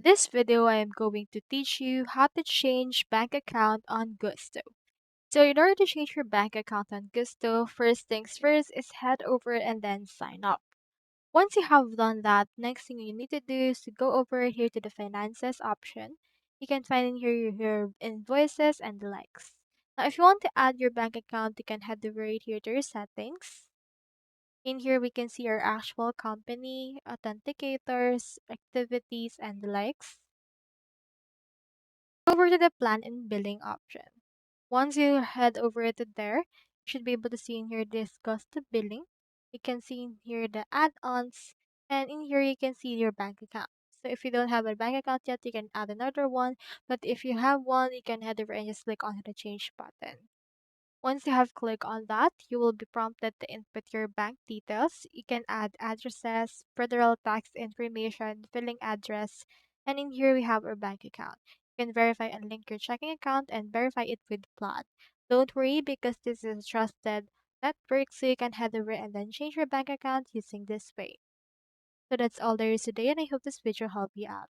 this video, I am going to teach you how to change bank account on Gusto. So in order to change your bank account on Gusto, first things first is head over and then sign up. Once you have done that, next thing you need to do is to go over here to the finances option. You can find in here your invoices and the likes. Now if you want to add your bank account, you can head over right here to your settings. In here, we can see our actual company, authenticators, activities, and the likes. Over to the plan and billing option. Once you head over to there, you should be able to see in here discuss the billing. You can see in here the add-ons, and in here you can see your bank account. So if you don't have a bank account yet, you can add another one. But if you have one, you can head over and just click on the change button. Once you have clicked on that, you will be prompted to input your bank details. You can add addresses, federal tax information, billing address, and in here we have our bank account. You can verify and link your checking account and verify it with Plaid. Don't worry because this is a trusted network, so you can head over and then change your bank account using this way. So that's all there is today, and I hope this video helped you out.